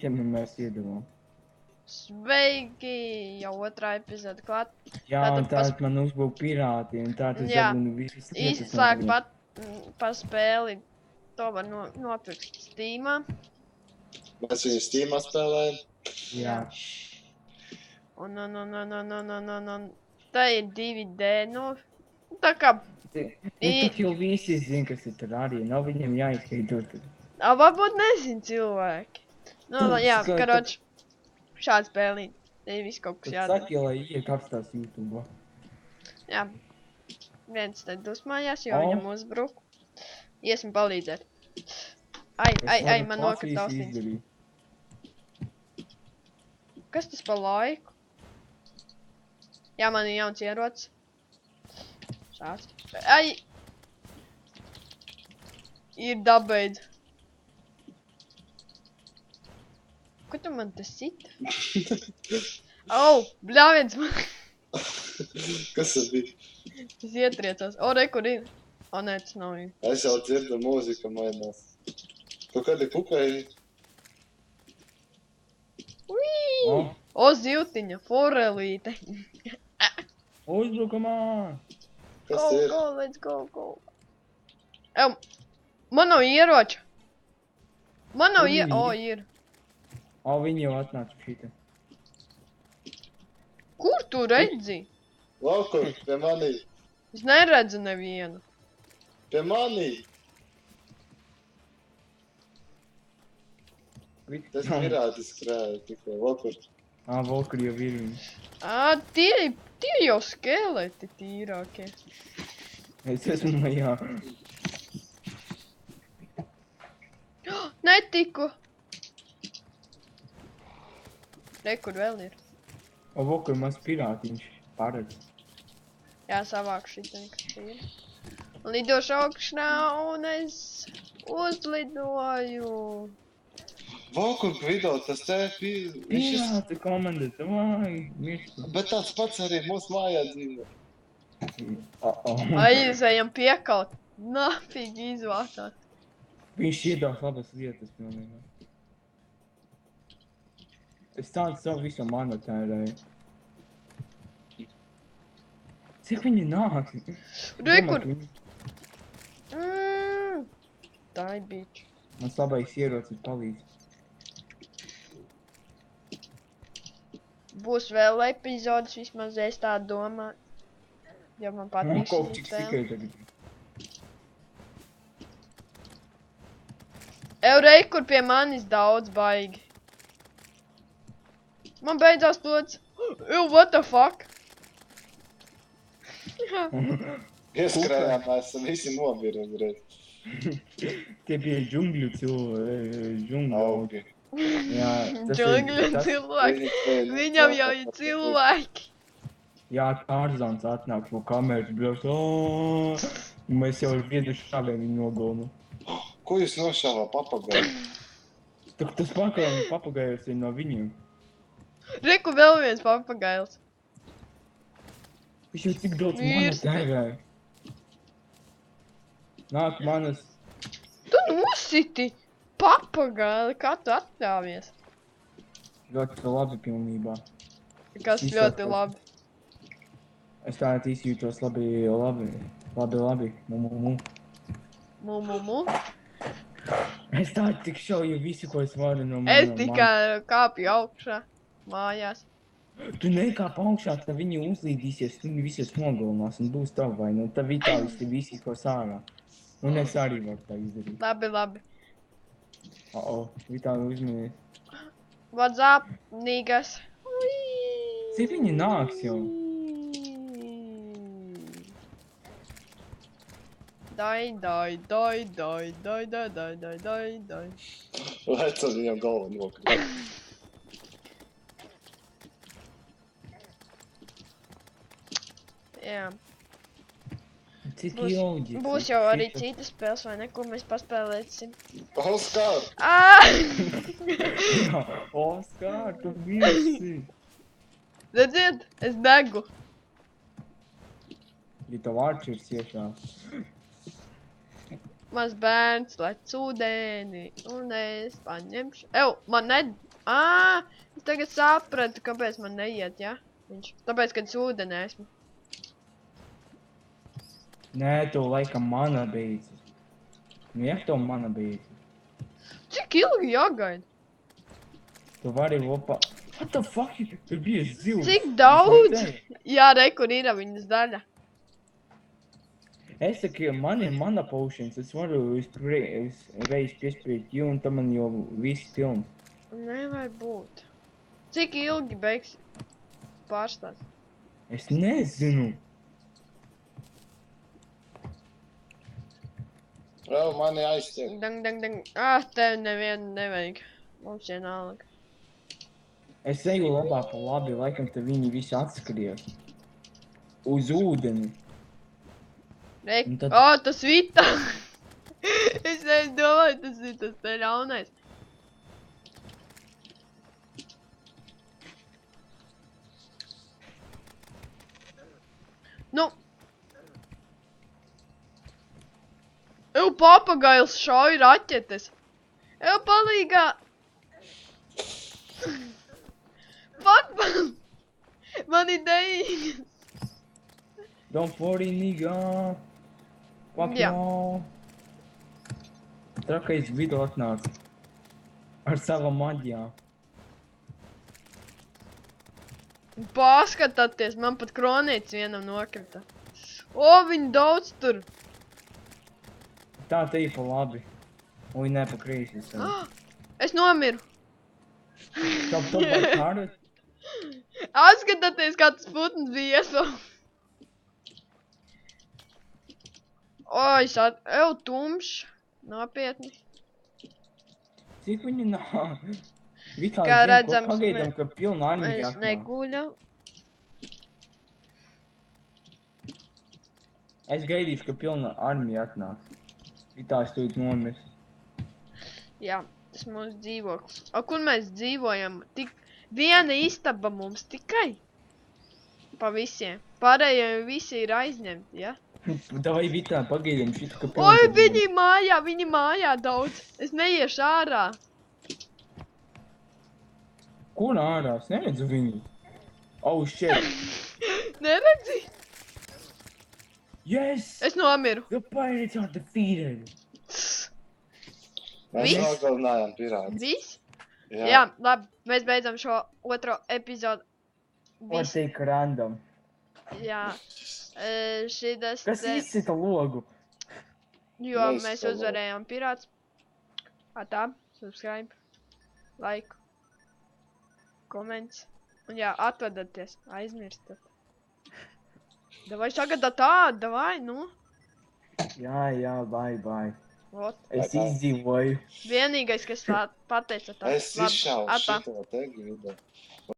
Visiem mēs iedavām. Sveiki! Jau otrā epizoda klāt. Jā, un tātad man uzbūv pirāti, un tātad Jā. zabunu visas lietas no Izslēg viņiem. par spēli. To var nopirkt Steamā. Mēs viņu Steamā spēlējam. Jā. Un. Tā ir 2D, nu. Tā kā. Tad jau visi zin, kas ir tur arī. Nav viņiem jāizskaidro tur. Varbūt nezin cilvēki. Nu, jā, karoč. Šāda spēlīt. Te ir viss kaut kas Tad jādara. saki, lai iek apstās YouTube. Jā. Viens te dusmājās, jo viņam uzbruk. Iesim palīdzēt. Ai, man nokrita austiņas. Kas tas pa laiku? Jā, man ir jauns ierocis. Šāds. Ai! Ir dabeidz. Ko tu man te sit? Au, bļāviens man. Kas tas bija? Tas ietriecās. O, re, kur ir? O, nē, tas nav viņa. Es jau dzirdu mūzika mainās. Kaut kādi kukaini. Uii! O, zivtiņa, forelīte. Uzbrukamā! Kas ir? Go, let's go. Man nav ieroča. Man nav ieroča. O, ir. O, viņi jau atnāca šita. Kur tu redzi? Laukur, pie manī. Es neredzu nevienu. Pie manī. Tas pirātis skrēja tikai. Laukur. Valkur jau ir viņi. Tie jau skeleti tīrākie. Es esmu majā. Netiku. Re, kur vēl ir. O, Valkur maz pirātiņš paredz. Jā, savāku šitien, kas ir. Lidošu augšanā un es uzlidoju. Valkur video, tas te Pirāti komanda, vai, mišķi. Bet tāds pats arī mūsu mājā dzīvo. Aizējam piekaut. Nafīgi izvātāt. Viņš iedās labas vietas pilnībā. Es tādu savu visu monotērēju. Cik viņi nāk? Re, kur? Tā ir biču. Mans labais ierocis palīdz. Būs vēl epizodes, vismaz es tā domāju. Ja man patīk Kaut šī cik spēle. tikai tagad. Re, kur pie manis daudz baigi. Man beidzās plots. What the fuck? Ieskrējām, mēs esam visi nobiri uzreiz. Tie bija džungļu džungļu. Augi. Jā, tas Džungļu cilvēki. Viņam jau ir cilvēki. Jā, Ārzāns atnāk no kameras, bļaus. Mēs jau ar vienu šāviem viņu nogalnu. Ko jūs nošāvā papagaiļu? Tas papagaiļus ir no viņiem. Reku vēl viens papagails. Viņš jau cik daudz mana tērēja. Nāk manas. Tu nositi papagaili, kā tu atļāvies? Ļoti labi pilnībā. Kas ļoti labi. Es tātad izjūtos labi. Mu. Es tātad tik šauju visu, ko es varu no Es tikai kāpju augšā, mājās. Tu nekāp augšā, tad viņi uzlīdīsies, tu visies nogalinās un būs tavu vainu. Un tad vitālisti visi ko sārā. Un es arī varu tā izdarīt. Labi. Vitāli uzminies. What's up, nīgas? Cik viņi nāks jau? Dai. Lec ar viņam galvu nokrīt. Jā. Cik ilgi? Būs jau arī citas spēles, vai ne, ko mēs paspēlēsim. Oskar! Jā, Oskar, tu visi! Redziet, es degu. Ja tev arčers iešā. Maz bērns lec ūdeni, un es paņemšu. Man Es tagad sapratu, kāpēc man neiet, ja? Viņš. Tāpēc, kad es ūdenē esmu. Nē, tu laikam mana beidzas. Nu, ja to mana beidzas. Cik ilgi jāgaida? Tu vari lopā... What the fuck? Tur bija zivs. Cik daudz? Jā, re, kur ir viņas daļa. Es saku, man ir mana potions, es varu uzreiz piespīt jū, un tam man jau viss pilns. Nevar būt. Cik ilgi beigs pārstāt? Es nezinu. Vēl mani aiztiek. Dang. Tev nevienu nevajag. Mums vienalga. Es eju labā pa labi, laikam te viņi visi atskries. Uz ūdeni. Reik. Un tad- Tas vita! Es nedomāju, tas ir tas te ļaunais. Nu. Ev papagails šauj raķetes. Ev palīgā. Fuck man. Man ir dejiņas. Don't worry, nigga. Fuck Jā. no. Trakais video atnāca. Ar savam maģijām. Paskatāties, man pat kronīts vienam nokrita. Viņi daudz tur. Tā te ir pa labi. Ui, ne pa kreisi. Es nomiru. Top par kādu. Atskatāties, kā tas putns bija iespējams. Ev tumšs. Nopietni. Cik viņi nav? Vitāli Kā zinu, ko redzams, pagaidām, ka pilna armija Es atnāk. neguļu. Es gaidīšu, ka pilna armija atnāk. Vitāls tūlīt nomirs. Jā, tas mūsu dzīvoklis. Kur mēs dzīvojam? Tik viena istaba mums tikai. Pa visiem. Pārējie visi ir aizņemti, ja? Davai Vitāli pagaidām šit, ka pilna. Oi, viņi mājā daudz. Es neiešu ārā. Kur ārā? Es neredzu viņu. Oh, shit. Neredzi? Yes! Es nomiru. The pirates are defeated. Mēs Viss? nogalinājām pirātus. Viss? Jā, labi. Mēs beidzam šo otro epizodu. Or take random. Jā. Šitas Kas izsita logu? Jo Neizsaka mēs logu. uzvarējām pirāts. Tā, subscribe, like, koments. Un jā, atvadaties, aizmirstat. Davai tagad davai, nu. Jā, bye. Ot. Es Bye. izdzīvoju. Vienīgais, kas pateica tā. Es izšauju šito te gribu.